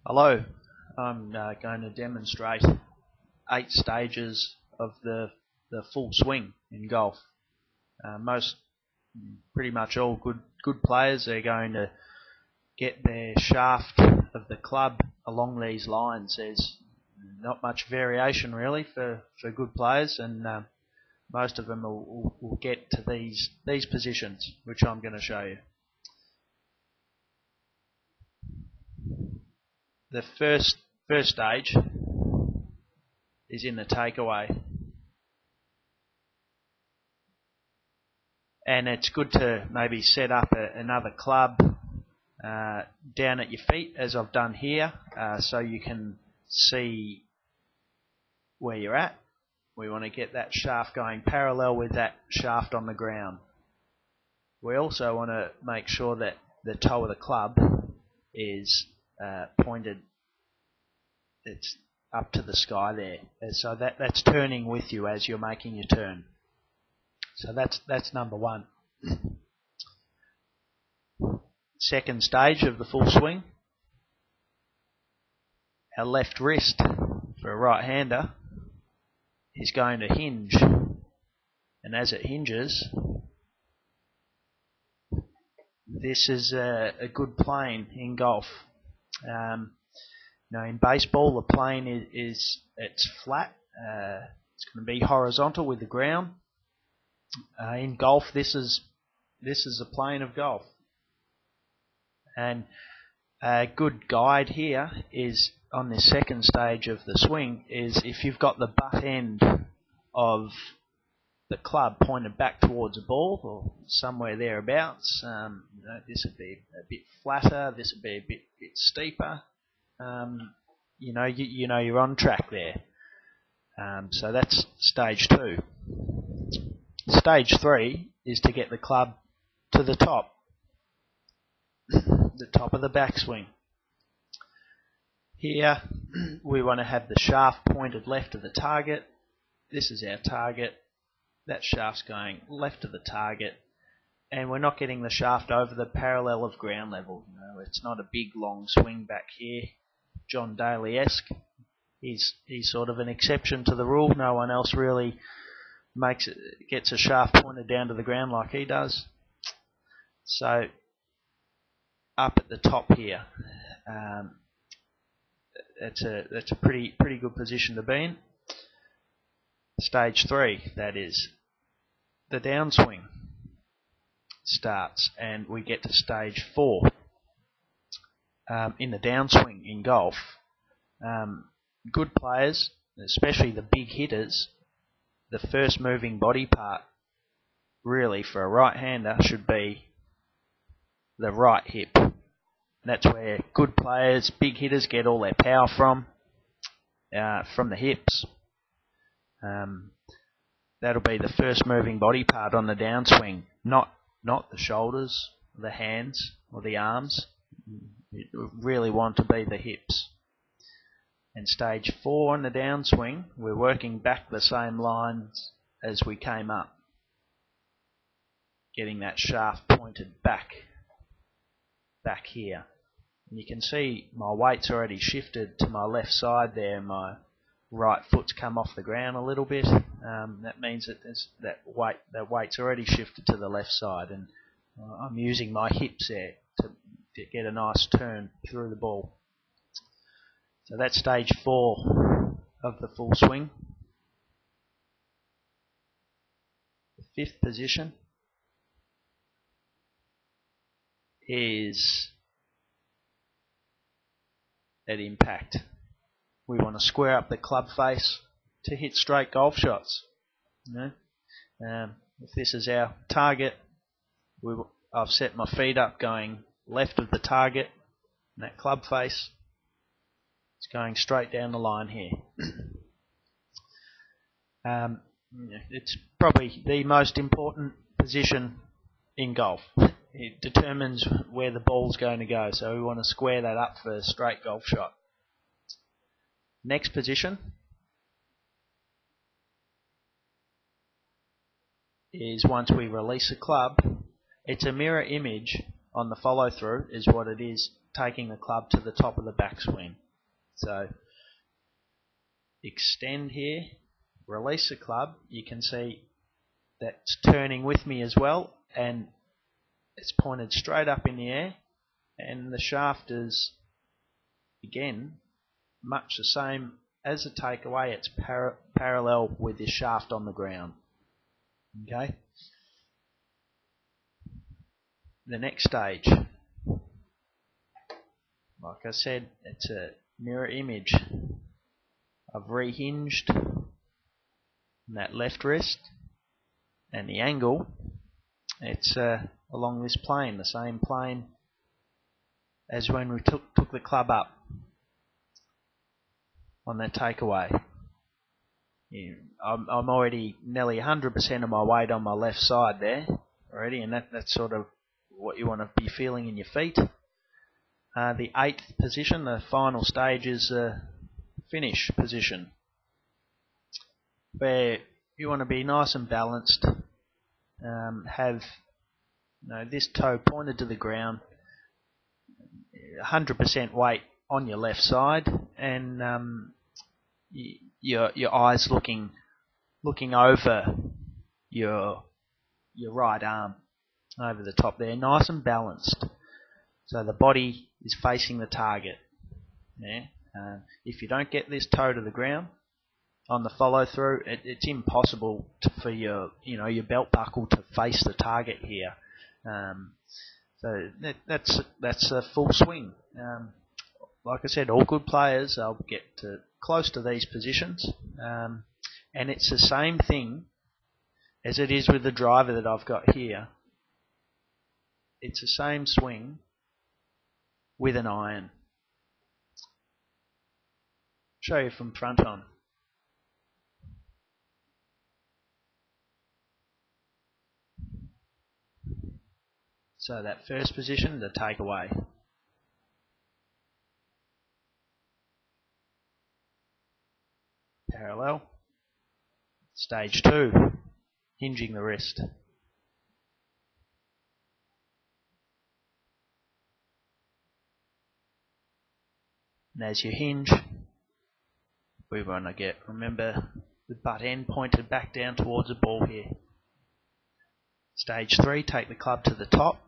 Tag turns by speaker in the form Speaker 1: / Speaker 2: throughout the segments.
Speaker 1: Hello, I'm going to demonstrate 8 stages of the full swing in golf. Pretty much all good players are going to get their shaft of the club along these lines. There's not much variation really for good players, and most of them will get to these positions, which I'm going to show you. The first stage is in the takeaway, and it's good to maybe set up another club down at your feet, as I've done here, so you can see where you're at. We want to get that shaft going parallel with that shaft on the ground. We also want to make sure that the toe of the club is pointed, it's up to the sky there, so that's turning with you as you're making your turn. So that's number one. Second stage of the full swing, our left wrist for a right-hander is going to hinge, and as it hinges, this is a good plane in golf. In baseball, the plane it's flat. It's going to be horizontal with the ground. In golf, this is a plane of golf. And a good guide here is on this second stage of the swing is if you've got the butt end of the club pointed back towards the ball or somewhere thereabouts. This would be a bit flatter. This would be a bit steeper. You're on track there. So that's stage 2. Stage 3 is to get the club to the top of the backswing. Here we want to have the shaft pointed left of the target. This is our target. That shaft's going left of the target, and we're not getting the shaft over the parallel of ground level. It's not a big long swing back here, John Daly-esque. He's sort of an exception to the rule. No one else really gets a shaft pointed down to the ground like he does. So up at the top here, that's a pretty good position to be in. Stage 3, that is, the downswing starts, and we get to stage 4. In the downswing in golf, good players, especially the big hitters, the first moving body part really for a right-hander should be the right hip. That's where good players, big hitters, get all their power from the hips. That'll be the first moving body part on the downswing, not the shoulders, the hands, or the arms. You really want to be the hips. And stage 4 on the downswing, we're working back the same lines as we came up, getting that shaft pointed back here. And you can see my weight's already shifted to my left side there. My right foot's come off the ground a little bit. That means that that weight's already shifted to the left side, and I'm using my hips there to get a nice turn through the ball. So that's stage 4 of the full swing. The 5th position is at impact. We want to square up the club face to hit straight golf shots. If this is our target, I've set my feet up going left of the target, and that club face is going straight down the line here. It's probably the most important position in golf. It determines where the ball's going to go, so we want to square that up for a straight golf shot. Next position is once we release a club, it's a mirror image on the follow through is what it is taking the club to the top of the backswing. So extend here, release the club. You can see that's turning with me as well, and it's pointed straight up in the air, and the shaft is again much the same as the takeaway. It's parallel with the shaft on the ground. Okay. The next stage, like I said, it's a mirror image. I've rehinged that left wrist, and the angle, it's along this plane, the same plane as when we took the club up on that takeaway. Yeah, I'm already nearly 100% of my weight on my left side there already, and that's sort of what you want to be feeling in your feet. The 8th position, the final stage, is finish position, where you want to be nice and balanced, have this toe pointed to the ground, 100% weight on your left side, and your eyes looking over your right arm over the top there, nice and balanced. So the body is facing the target. Yeah. If you don't get this toe to the ground on the follow through, it's impossible for your belt buckle to face the target here. So that's a full swing. Like I said, all good players, they'll get close to these positions, and it's the same thing as it is with the driver that I've got here. It's the same swing with an iron. Show you from front on. So that first position, the takeaway. Parallel. Stage 2, hinging the wrist. And as you hinge, we want to remember the butt end pointed back down towards the ball here. Stage 3, take the club to the top.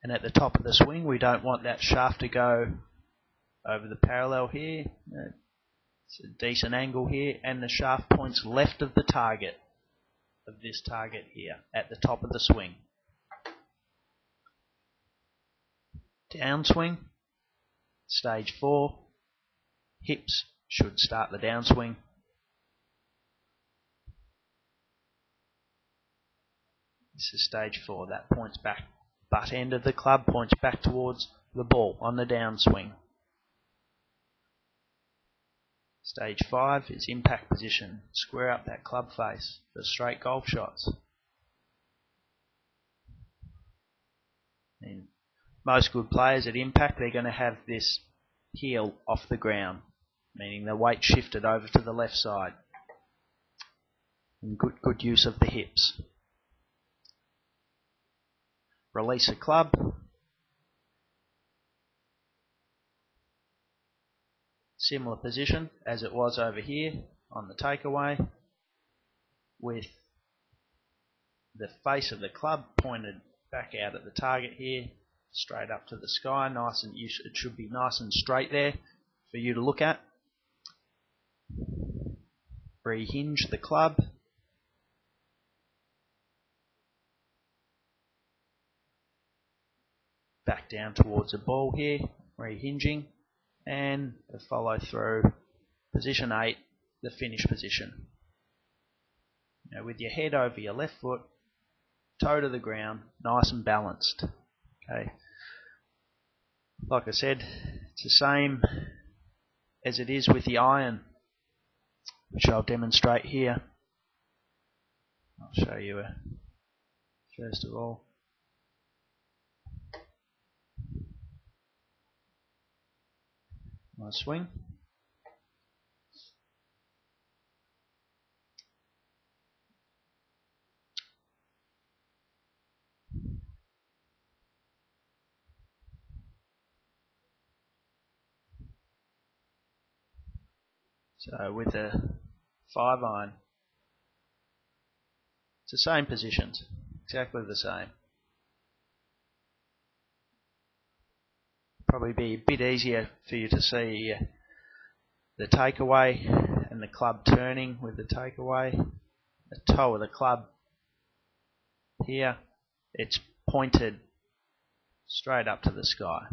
Speaker 1: And at the top of the swing, we don't want that shaft to go over the parallel here. It's a decent angle here, and the shaft points left of the target, of this target here, at the top of the swing. Downswing, stage 4, hips should start the downswing. This is stage 4, that points back, butt end of the club points back towards the ball on the downswing. Stage 5 is impact position, square up that club face for straight golf shots. And most good players at impact, they're going to have this heel off the ground, meaning the weight shifted over to the left side. And good use of the hips. Release a club. Similar position as it was over here on the takeaway, with the face of the club pointed back out at the target here, straight up to the sky. It should be nice and straight there for you to look at. Rehinge the club. Back down towards the ball here, rehinging, and the follow through, position 8, the finish position. Now with your head over your left foot, toe to the ground, nice and balanced. Okay. Like I said, it's the same as it is with the iron, which I'll demonstrate here. I'll show you first of all. My swing. So with a 5-iron, it's the same positions, exactly the same. Probably be a bit easier for you to see the takeaway and the club turning with the takeaway. The toe of the club here, it's pointed straight up to the sky.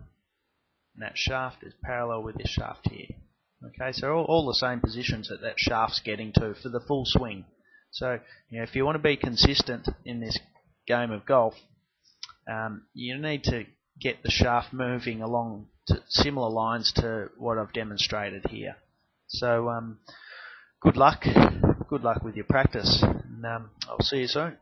Speaker 1: And that shaft is parallel with this shaft here. Okay, so all the same positions that shaft's getting to for the full swing. So, if you want to be consistent in this game of golf, you need to get the shaft moving along to similar lines to what I've demonstrated here. So, good luck with your practice, and I'll see you soon.